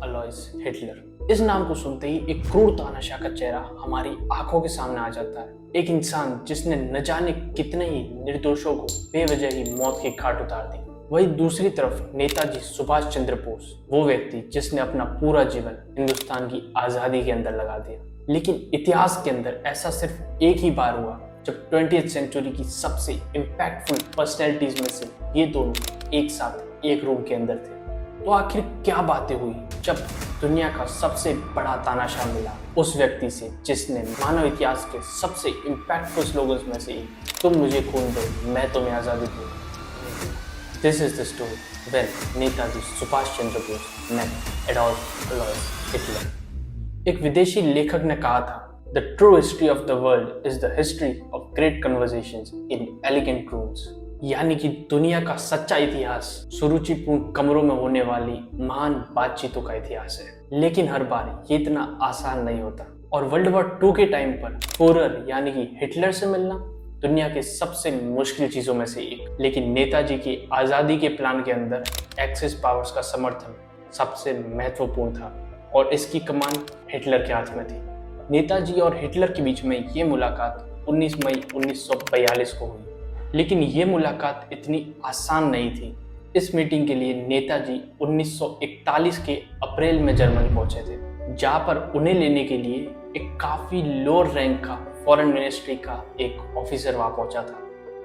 Alloys Hitler. इस नाम को सुनते ही एक क्रूर तानाशाह का चेहरा हमारी आंखों के सामने आ जाता है। एक इंसान जिसने न जाने कितने ही निर्दोषों को बेवजह ही मौत की घाट उतार दी। वही दूसरी तरफ नेताजी सुभाष चंद्र बोस, वो व्यक्ति जिसने अपना पूरा जीवन हिंदुस्तान की आजादी के अंदर लगा दिया। लेकिन इतिहास के अंदर ऐसा सिर्फ एक ही बार हुआ जब 20th सेंचुरी की सबसे इम्पैक्टफुल पर्सनैलिटीज में से ये दोनों एक साथ एक रूम के अंदर थे। तो आखिर क्या बातें हुई जब दुनिया का सबसे बड़ा तानाशाह मिला उस व्यक्ति से जिसने मानव इतिहास के सबसे इम्पैक्टफुल स्लोगन्स में से एक, तुम मुझे खून दो मैं तुम्हें आज़ादी दूंगा। This is the story when Netaji Subhash Chandra Bose met Adolf Alois Hitler. एक विदेशी लेखक ने कहा था, the true history of the world is the history of great conversations in elegant rooms. यानी कि दुनिया का सच्चा इतिहास सुरुचिपूर्ण कमरों में होने वाली महान बातचीतों का इतिहास है। लेकिन हर बार ये इतना आसान नहीं होता और वर्ल्ड वॉर 2 के टाइम पर फुहरर यानी कि हिटलर से मिलना दुनिया के सबसे मुश्किल चीजों में से एक। लेकिन नेताजी की आजादी के प्लान के अंदर एक्सिस पावर्स का समर्थन सबसे महत्वपूर्ण था और इसकी कमान हिटलर के हाथ में थी। नेताजी और हिटलर के बीच में ये मुलाकात 19 मई 1942 को हुई। लेकिन ये मुलाकात इतनी आसान नहीं थी। इस मीटिंग के लिए नेताजी 1941 के अप्रैल में जर्मनी पहुंचे थे, जहां पर उन्हें लेने के लिए एक काफी लोअर रैंक का फॉरेन मिनिस्ट्री का एक ऑफिसर वहां पहुंचा था।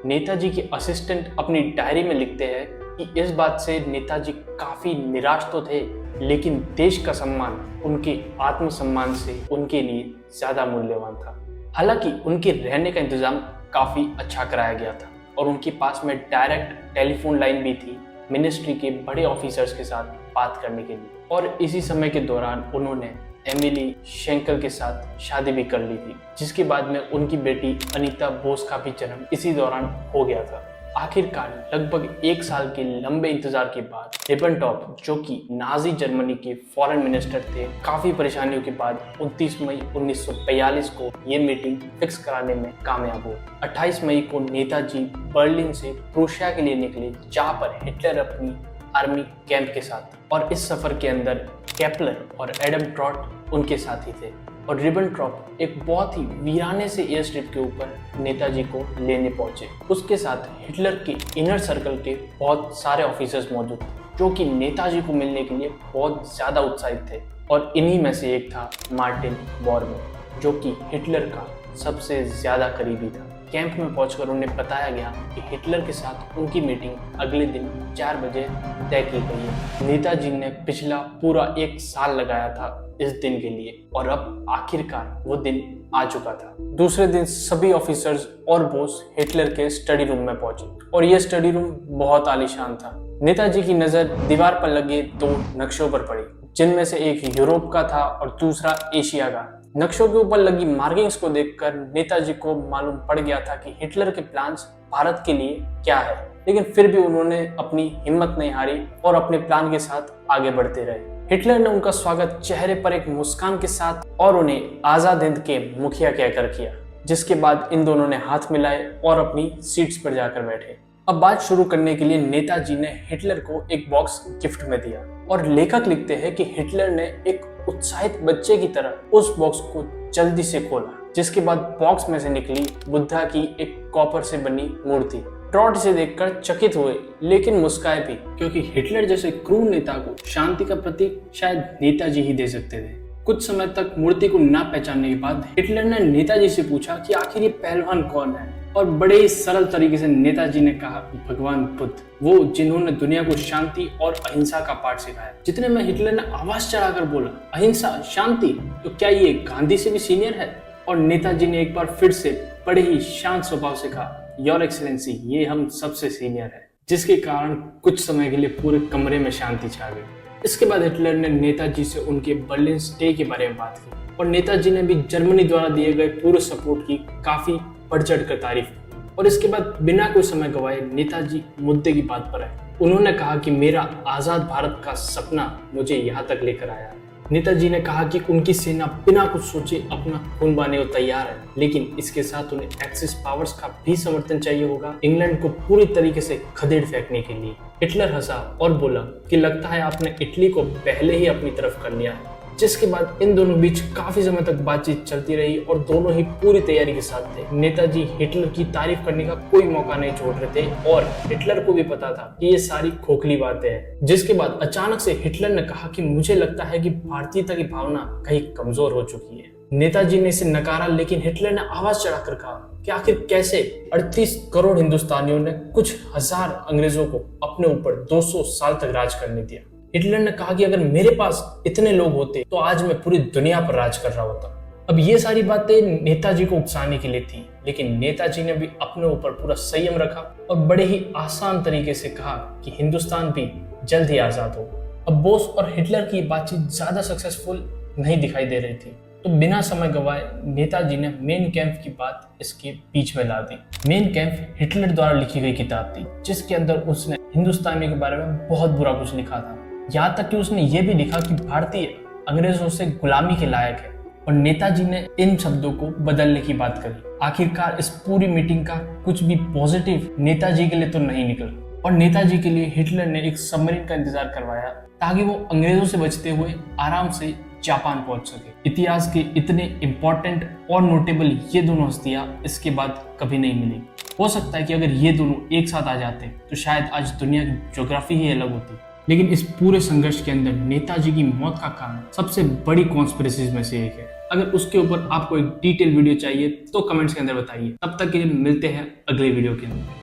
नेताजी के असिस्टेंट अपनी डायरी में लिखते हैं कि इस बात से नेताजी काफी निराश तो थे, लेकिन देश का सम्मान उनके आत्मसम्मान से उनके लिए ज्यादा मूल्यवान था। हालांकि उनके रहने का इंतजाम काफी अच्छा कराया गया था और उनके पास में डायरेक्ट टेलीफोन लाइन भी थी मिनिस्ट्री के बड़े ऑफिसर्स के साथ बात करने के लिए। और इसी समय के दौरान उन्होंने एमिली शेंकर के साथ शादी भी कर ली थी, जिसके बाद में उनकी बेटी अनीता बोस का भी जन्म इसी दौरान हो गया था। आखिरकार लगभग 1 साल के लंबे इंतजार के बाद रिबेनट्रॉप, जो कि नाजी जर्मनी के फॉरेन मिनिस्टर थे, काफी परेशानियों के बाद 29 मई 1942 को ये मीटिंग फिक्स कराने में कामयाब हुए। 28 मई को नेताजी बर्लिन से प्रूशिया के लिए निकले, जहां पर हिटलर अपनी आर्मी कैंप के साथ, और इस सफर के अंदर केपलर और एडम ट्रॉट उनके साथी थे। और रिबेनट्रॉप एक बहुत ही वीराने से एयर स्ट्रिप के ऊपर नेताजी को लेने पहुंचे। उसके साथ हिटलर के इनर सर्कल के बहुत सारे ऑफिसर्स मौजूद थे, जो कि नेताजी को मिलने के लिए बहुत ज्यादा उत्साहित थे। और इन्हीं में से एक था मार्टिन बॉर्मन, जो कि हिटलर का सबसे ज्यादा करीबी था। कैंप में पहुंचकर उन्हें बताया गया कि हिटलर के साथ उनकी मीटिंग अगले दिन 4 बजे तय की गई है। नेताजी ने पिछला पूरा 1 साल लगाया था इस दिन के लिए और अब आखिरकार वो दिन आ चुका था। दूसरे दिन सभी ऑफिसर्स और बोस हिटलर के स्टडी रूम में पहुंचे और यह स्टडी रूम बहुत आलीशान था। नेताजी की नजर दीवार पर लगे 2 नक्शों पर पड़ी, जिनमें से एक यूरोप का था और दूसरा एशिया का। नक्शों के ऊपर लगी मार्किंग्स को देखकर नेताजी को मालूम पड़ गया था कि हिटलर के प्लान्स भारत के लिए क्या है, लेकिन फिर भी उन्होंने अपनी हिम्मत नहीं हारी और अपने प्लान के साथ आगे बढ़ते रहे। हिटलर ने उनका स्वागत चेहरे पर एक मुस्कान के साथ और उन्हें आजाद हिंद के मुखिया कहकर किया, जिसके बाद इन दोनों ने हाथ मिलाए और अपनी सीट्स पर जाकर बैठे। अब बात शुरू करने के लिए नेताजी ने हिटलर को एक बॉक्स गिफ्ट में दिया और लेखक लिखते हैं कि हिटलर ने एक उत्साहित बच्चे की तरह उस बॉक्स को जल्दी से खोला, जिसके बाद बॉक्स में से निकली बुद्धा की एक कॉपर से बनी मूर्ति। ट्रॉट इसे देखकर चकित हुए, लेकिन मुस्काए भी, क्योंकि हिटलर जैसे क्रूर नेता को शांति का प्रतीक शायद नेताजी ही दे सकते थे। कुछ समय तक मूर्ति को ना पहचानने के बाद हिटलर ने नेताजी से पूछा कि आखिर ये पहलवान कौन है, और बड़े ही सरल तरीके से नेताजी ने कहा, भगवान बुद्ध, वो जिन्होंने दुनिया को शांति और अहिंसा का पाठ सिखाया। जितने में हिटलर ने आवाज चढ़ाकर बोला, अहिंसा, शांति, तो क्या ये गांधी से भी सीनियर है? और नेताजी ने एक बार फिर से बड़े ही शांत स्वभाव से कहा, योर एक्सीलेंसी, ये हम सबसे सीनियर है, जिसके कारण कुछ समय के लिए पूरे कमरे में शांति छा गई। इसके बाद हिटलर ने नेताजी से उनके बर्लिन स्टे के बारे में बात की और नेताजी ने भी जर्मनी द्वारा दिए गए पूरे सपोर्ट की काफी बढ़ चढ़ कर तारीफ की। और इसके बाद बिना कोई समय गवाए नेताजी मुद्दे की बात पर आए। उन्होंने कहा कि मेरा आजाद भारत का सपना मुझे यहाँ तक लेकर आया नेताजी ने कहा कि उनकी सेना बिना कुछ सोचे अपना खून बहाने को तैयार है, लेकिन इसके साथ उन्हें एक्सिस पावर्स का भी समर्थन चाहिए होगा इंग्लैंड को पूरी तरीके से खदेड़ फेंकने के लिए। हिटलर हंसा और बोला कि लगता है आपने इटली को पहले ही अपनी तरफ कर लिया है, जिसके बाद इन दोनों बीच काफी समय तक बातचीत चलती रही और दोनों ही पूरी तैयारी के साथ थे। नेताजी हिटलर की तारीफ करने का कोई मौका नहीं छोड़ रहे थे और हिटलर को भी पता था कि ये सारी खोखली बातें हैं। जिसके बाद अचानक से हिटलर ने कहा कि मुझे लगता है कि भारतीयता की भावना कहीं कमजोर हो चुकी है। नेताजी ने इसे नकारा, लेकिन हिटलर ने आवाज चढ़ाकर कहा कि आखिर कैसे 38 करोड़ हिंदुस्तानियों ने कुछ हजार अंग्रेजों को अपने ऊपर 200 साल तक राज करने दिया। हिटलर ने कहा कि अगर मेरे पास इतने लोग होते तो आज मैं पूरी दुनिया पर राज कर रहा होता। अब ये सारी बातें नेताजी को उकसाने के लिए थी, लेकिन नेताजी ने भी अपने ऊपर पूरा संयम रखा और बड़े ही आसान तरीके से कहा कि हिंदुस्तान भी जल्द ही आजाद हो। अब बोस और हिटलर की बातचीत ज्यादा सक्सेसफुल नहीं दिखाई दे रही थी, तो बिना समय गवाए नेताजी ने मेन कैंप की बात इसके बीच में ला दी। मेन कैंप हिटलर द्वारा लिखी गई किताब थी, जिसके अंदर उसने हिंदुस्तानियों के बारे में बहुत बुरा कुछ लिखा था। यहाँ तक कि उसने ये भी लिखा कि भारतीय अंग्रेजों से गुलामी के लायक है, और नेताजी ने इन शब्दों को बदलने की बात करी। आखिरकार इस पूरी मीटिंग का कुछ भी पॉजिटिव नेताजी के लिए तो नहीं निकला, और नेताजी के लिए हिटलर ने एक सबमरीन का इंतजार करवाया ताकि वो अंग्रेजों से बचते हुए आराम से जापान पहुंच सके। इतिहास के इतने इम्पोर्टेंट और नोटेबल ये दोनों हस्तियां इसके बाद कभी नहीं मिली। हो सकता है कि अगर ये दोनों एक साथ आ जाते तो शायद आज दुनिया की ज्योग्राफी ही अलग होती। लेकिन इस पूरे संघर्ष के अंदर नेताजी की मौत का कारण सबसे बड़ी कॉन्स्पिरेसीज में से एक है। अगर उसके ऊपर आपको एक डिटेल वीडियो चाहिए तो कमेंट्स के अंदर बताइए। तब तक के लिए मिलते हैं अगले वीडियो के अंदर।